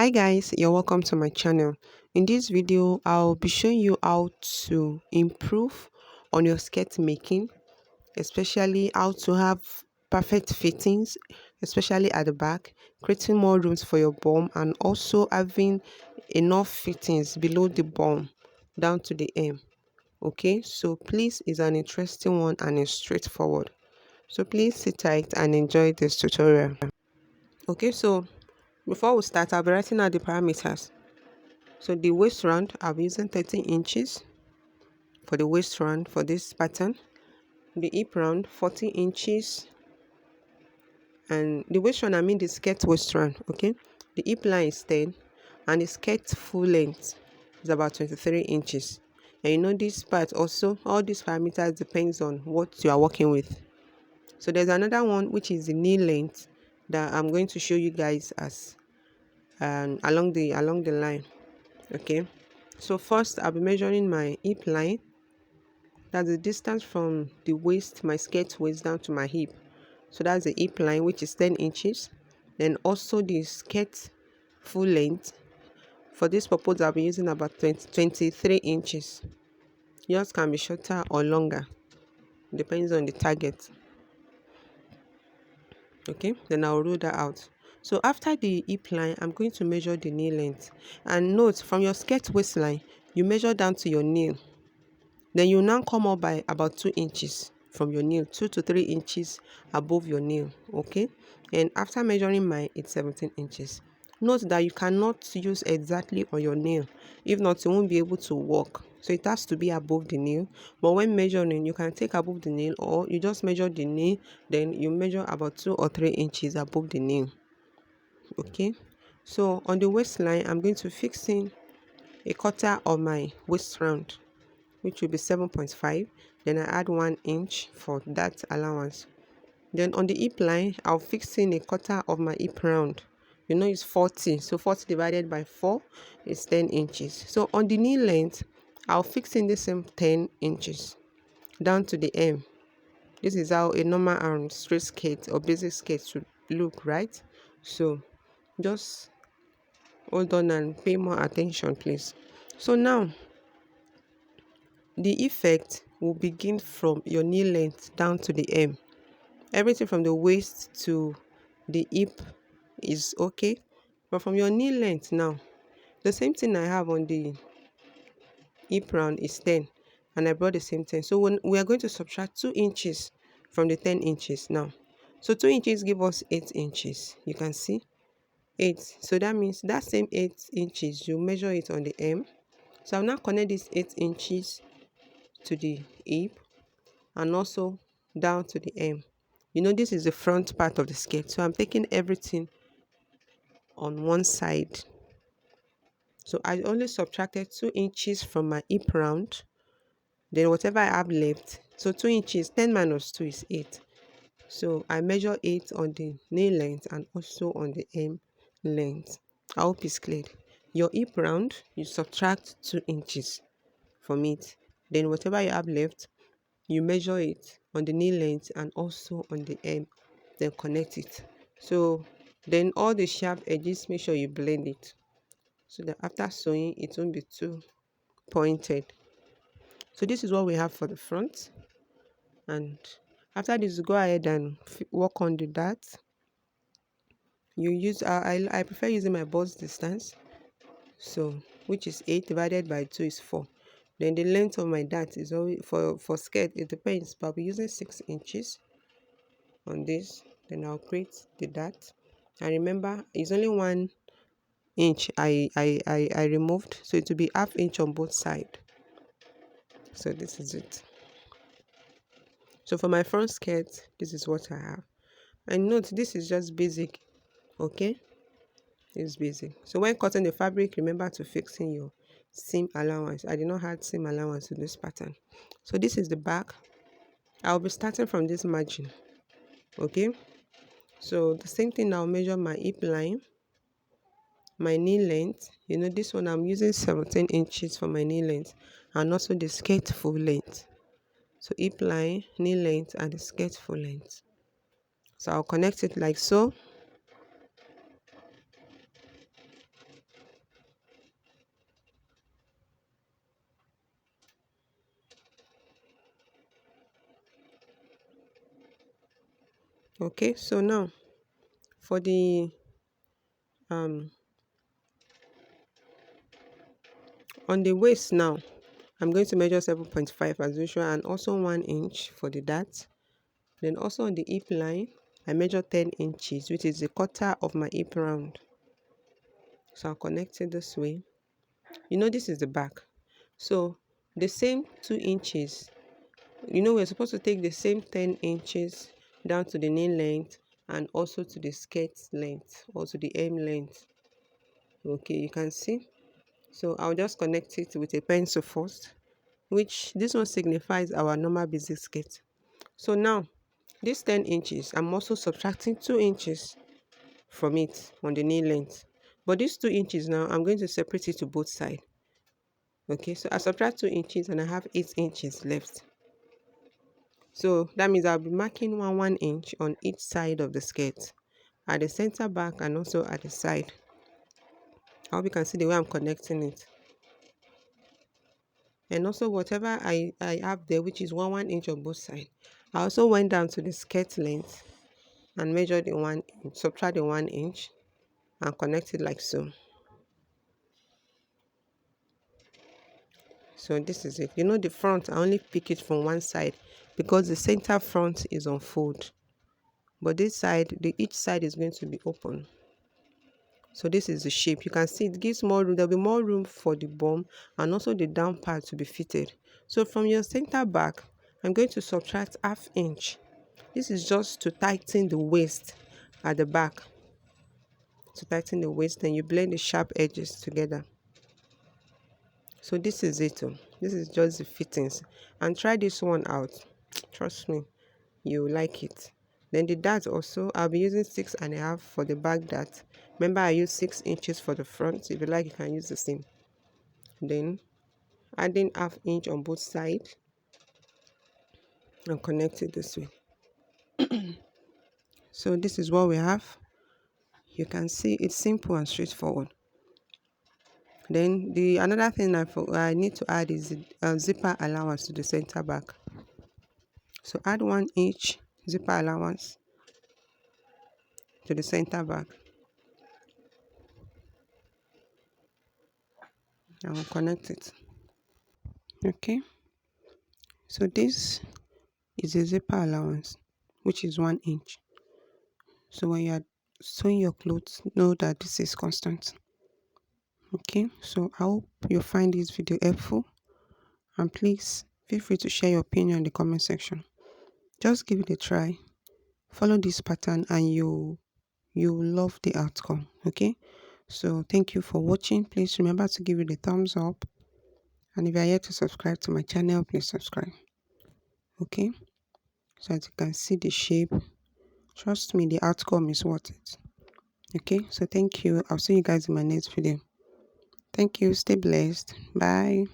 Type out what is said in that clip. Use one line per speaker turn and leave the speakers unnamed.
Hi guys, you're welcome to my channel. In this video, I'll be showing you how to improve on your skirt making, especially how to have perfect fittings, especially at the back, creating more rooms for your bum and also having enough fittings below the bum down to the hem. Okay, so please is an interesting one and it's straightforward. So please sit tight and enjoy this tutorial. Okay, so before we start, I'll be writing out the parameters. So the waist round, I'll be using 13 inches for the waist round for this pattern. The hip round, 40 inches. And the waist round, I mean the skirt waist round, okay? The hip line is 10 and the skirt full length is about 23 inches. And you know this part also, all these parameters depends on what you are working with. So there's another one which is the knee length that I'm going to show you guys as along the line. Okay, so first I'll be measuring my hip line. That's the distance from the waist, my skirt waist down to my hip. So that's the hip line, which is 10 inches. Then also the skirt full length. For this purpose, I'll be using about 23 inches. Yours can be shorter or longer, depends on the target. Okay, then I'll rule that out. So after the hip line, I'm going to measure the knee length. And note, from your skirt waistline, you measure down to your knee. Then you now come up by about 2 inches from your nail, 2 to 3 inches above your nail. Okay, and after measuring mine, it's 17 inches. Note that you cannot use exactly on your nail, if not you won't be able to walk. So it has to be above the nail. But when measuring, you can take above the nail, or you just measure the nail, then you measure about 2 or 3 inches above the nail. Okay, so on the waistline, I'm going to fix in a quarter of my waist round, which will be 7.5. Then I add 1 inch for that allowance. Then on the hip line, I'll fix in a quarter of my hip round. You know it's 40, so 40 divided by 4 is 10 inches. So on the knee length, I'll fix in the same 10 inches down to the hem. This is how a normal and straight skirt or basic skirt should look, right? So just hold on and pay more attention, please. So now the effect will begin from your knee length down to the hem. Everything from the waist to the hip is okay. But from your knee length now, the same thing I have on the hip round is 10. And I brought the same 10. So when we are going to subtract 2 inches from the 10 inches now. So 2 inches give us 8 inches. You can see 8. So that means that same 8 inches, you measure it on the hem. So I'll now connect this 8 inches to the hip and also down to the hem. You know this is the front part of the skirt, so I'm taking everything on one side. So I only subtracted 2 inches from my hip round, then whatever I have left. So 2 inches, 10 minus 2 is 8. So I measure 8 on the nail length and also on the hem length. I hope it's clear. Your hip round, you subtract 2 inches from it, then whatever you have left, you measure it on the knee length and also on the hem, then connect it. So then all the sharp edges, make sure you blend it so that after sewing it won't be too pointed. So this is what we have for the front, and after this go ahead and work on the dart. You use I prefer using my bust distance, so which is 8 divided by 2 is 4. Then the length of my dart is always for skirt, it depends, but I'll be using 6 inches on this. Then I'll create the dart, and remember it's only 1 inch I removed, so it will be ½ inch on both sides. So this is it. So for my front skirt, this is what I have. And note this is just basic. Okay, it's basic. So when cutting the fabric, remember to fix in your seam allowance. I did not add seam allowance to this pattern. So this is the back. I'll be starting from this margin. Okay, so the same thing, I'll measure my hip line, my knee length. You know this one I'm using 17 inches for my knee length, and also the skirt full length. So hip line, knee length, and the skirt full length. So I'll connect it like so. Okay, so now for the um on the waist now, I'm going to measure 7.5 as usual, and also 1 inch for the dart. Then also on the hip line, I measure 10 inches, which is a quarter of my hip round. So I'll connect it this way. This is the back. So the same 2 inches, we're supposed to take the same 10 inches down to the knee length and also to the skirt length or to the hem length. Okay, you can see. So I'll just connect it with a pencil first, which this one signifies our normal basic skirt. So now this 10 inches, I'm also subtracting 2 inches from it on the knee length. But these 2 inches now, I'm going to separate it to both sides. Okay, so I subtract 2 inches and I have 8 inches left. So that means I'll be marking 1 inch on each side of the skirt, at the center back and also at the side. I hope you can see the way I'm connecting it. And also whatever I have there, which is 1 inch on both sides, I also went down to the skirt length and measured the 1 inch, subtract the 1 inch and connect it like so. So this is it. The front, I only pick it from one side because the center front is on fold. But this side, each side is going to be open. So this is the shape. You can see it gives more room. There'll be more room for the bum and also the down part to be fitted. So from your center back, I'm going to subtract ½ inch. This is just to tighten the waist at the back. To tighten the waist, then you blend the sharp edges together. So this is it. This is just the fittings. And try this one out. Trust me, you like it. Then the dart also, I'll be using 6.5 for the back dart. Remember, I use 6 inches for the front. If you like, you can use the same. Then adding ½ inch on both sides and connect it this way. So this is what we have. You can see it's simple and straightforward. Then the another thing I need to add is the zipper allowance to the center back. So add 1 inch zipper allowance to the center back. I will connect it. Okay. So this is a zipper allowance, which is 1 inch. So when you are sewing your clothes, know that this is constant. Okay. So I hope you find this video helpful, and please feel free to share your opinion in the comment section. Just give it a try. Follow this pattern and you will love the outcome. Okay. So thank you for watching. Please remember to give it a thumbs up, and if you are yet to subscribe to my channel, please subscribe. Okay. So as you can see the shape, trust me, the outcome is worth it. Okay. So thank you. I'll see you guys in my next video. Thank you. Stay blessed. Bye.